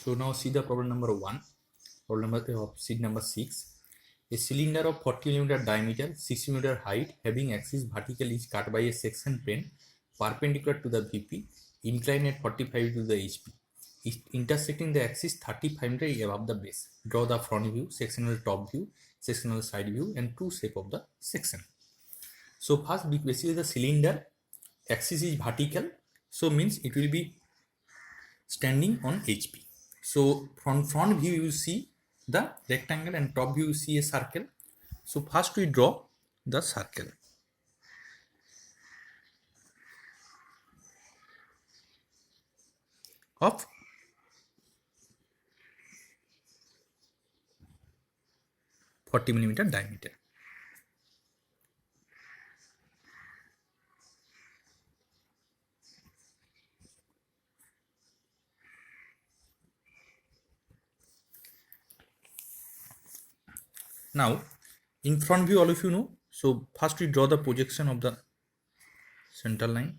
So now see the problem number 1, problem number of sheet number 6. A cylinder of 40 mm diameter, 60 mm height, having axis vertical is cut by a section plane perpendicular to the VP, inclined at 45 to the HP. Intersecting the axis 35 mm above the base. Draw the front view, sectional top view, sectional side view, and true shape of the section. So first, basically the cylinder axis is vertical, so means it will be standing on HP. So from front view you see the rectangle and top view you see a circle. So first we draw the circle. Of 40 mm diameter. Now in front view all of you know, so first we draw the projection of the center line.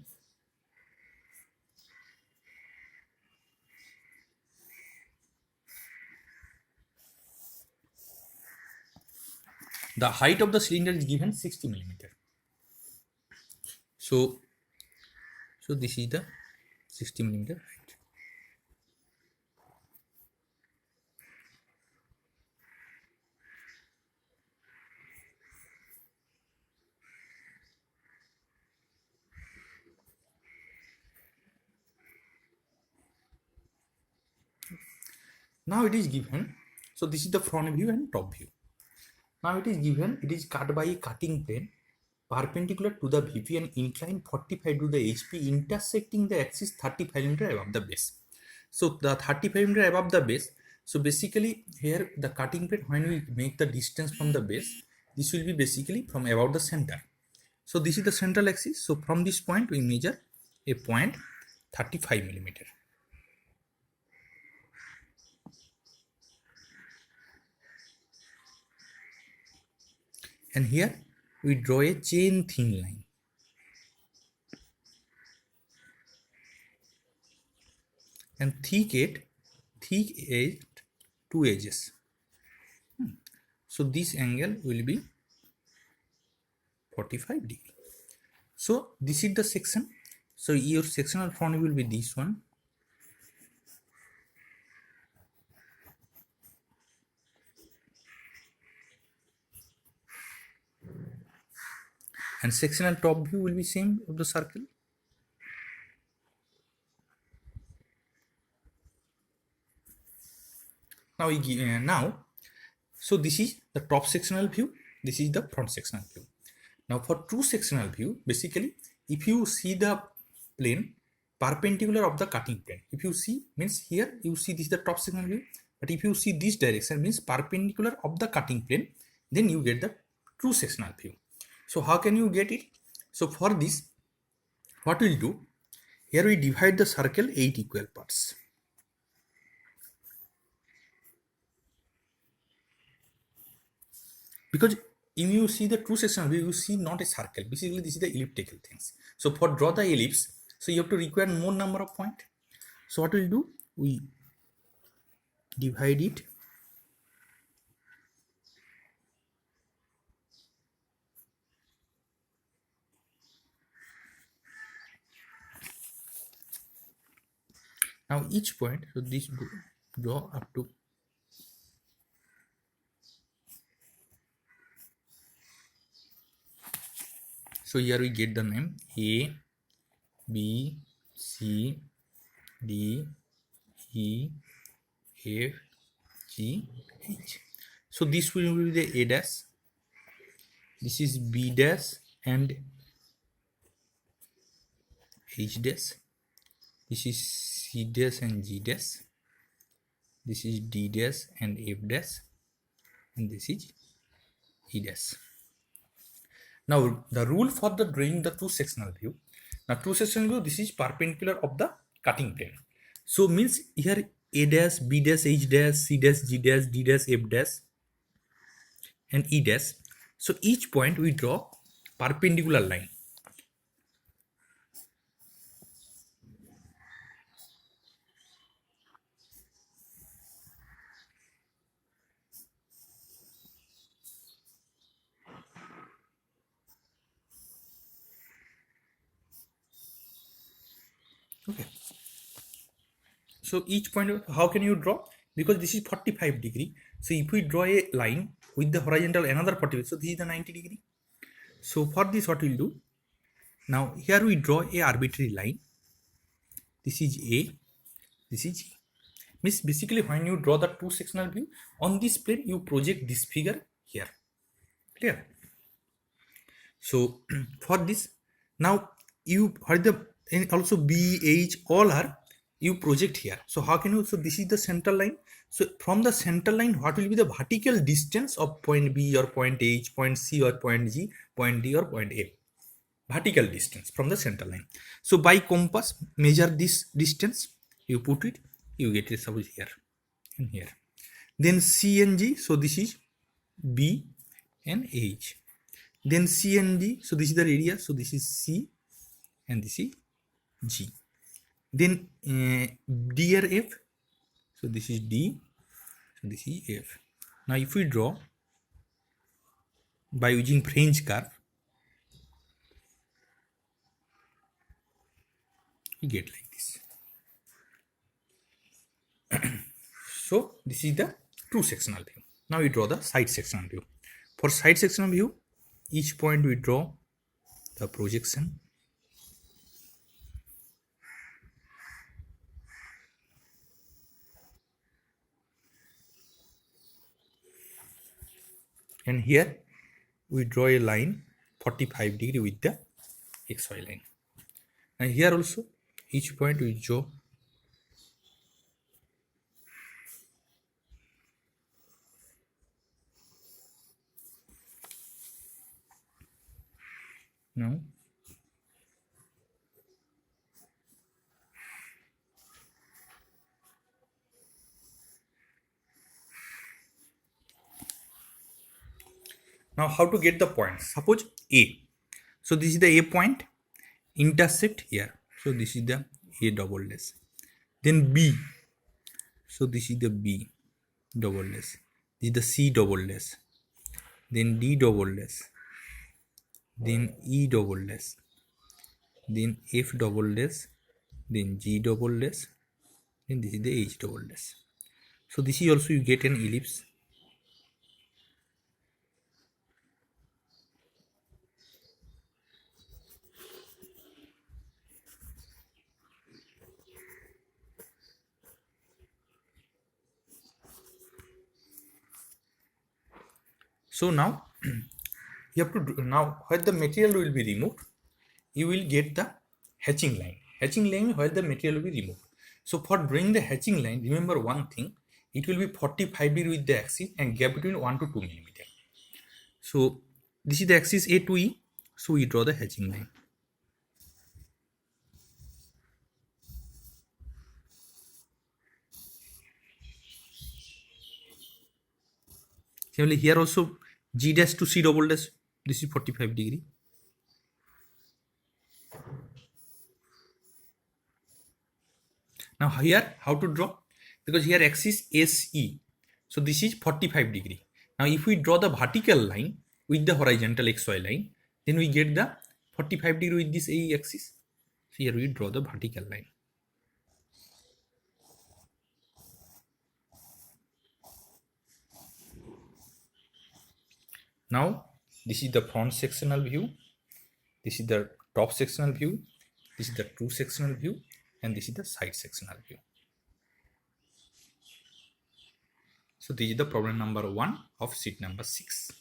The height of the cylinder is given 60 mm. So this is the 60 mm height. Now it is given, so this is the front view and top view. Now it is given, it is cut by a cutting plane perpendicular to the VP and inclined 45 to the HP, intersecting the axis 35 mm above the base. So the 35 mm above the base, so basically here the cutting plane, when we make the distance from the base, this will be basically from about the center. So this is the central axis, so from this point we measure a point 35 mm. And here we draw a chain thin line. And thick edge, two edges. So this angle will be 45 degree. So this is the section. So your sectional front will be this one. And sectional top view will be same of the circle. Now so this is the top sectional view, this is the front sectional view. Now for true sectional view, basically if you see the plane perpendicular of the cutting plane, if you see, means here you see this is the top sectional view, but if you see this direction means perpendicular of the cutting plane, then you get the true sectional view. So how can you get it? So for this, what we'll do, here we divide the circle 8 equal parts. Because if you see the true sectional view, you see not a circle. Basically, this is the elliptical things. So for draw the ellipse, so you have to require more number of points. So what we'll do, we divide it . Now each point, so this draw up to . So here we get the name A, B, C, D, E, F, G, H. So this will be the A dash. This is B dash and H dash. This is C dash and G dash. This is D dash and F dash. And this is E dash. Now the rule for the drawing the true sectional view. Now true sectional view, this is perpendicular of the cutting plane. So means here A dash, B dash, H dash, C dash, G dash, D dash, F dash and E dash. So each point we draw perpendicular line. Okay. So each point, how can you draw? Because this is 45 degree. So if we draw a line with the horizontal another 45, so this is the 90 degree. So for this, what we'll do? Now here we draw a arbitrary line. This is A, this is G. Means basically when you draw the two sectional view on this plane, you project this figure here. Clear? So for this, now you heard the, and also B, H, all are you project here. So how can you? So this is the central line. So from the central line, what will be the vertical distance of point B or point H, point C or point G, point D or point A? Vertical distance from the central line. So by compass, measure this distance. You put it, you get it suppose here and here. Then C and G. So this is B and H. Then C and D. So this is the radius. So this is C and this is G. Then D or F. So this is D. So this is F. Now if we draw by using French curve, we get like this. So this is the true sectional view. Now we draw the side sectional view. For side sectional view, each point we draw the projection. And here we draw a line 45 degree with the XY line. And here also each point we draw now. Now how to get the point? Suppose A. So this is the A point, intersect here. So this is the A double dash. Then B. So this is the B double dash. This is the C double dash. Then D double dash. Then E double dash. Then F double dash. Then G double dash. Then this is the H double dash. So this is also you get an ellipse. So now you have to do, now where the material will be removed, you will get the hatching line. Hatching line where the material will be removed. So for drawing the hatching line, remember one thing, it will be 45 degree with the axis and gap between 1 to 2 millimeter. So this is the axis A to E. So we draw the hatching line. Similarly here also G dash to C double dash. This is 45 degree. Now here how to draw? Because here axis SE. So this is 45 degree. Now if we draw the vertical line with the horizontal XY line, then we get the 45 degree with this AE axis. So here we draw the vertical line. Now this is the front sectional view. This is the top sectional view. This is the true sectional view. And this is the side sectional view. So this is the problem number 1 of sheet number 6.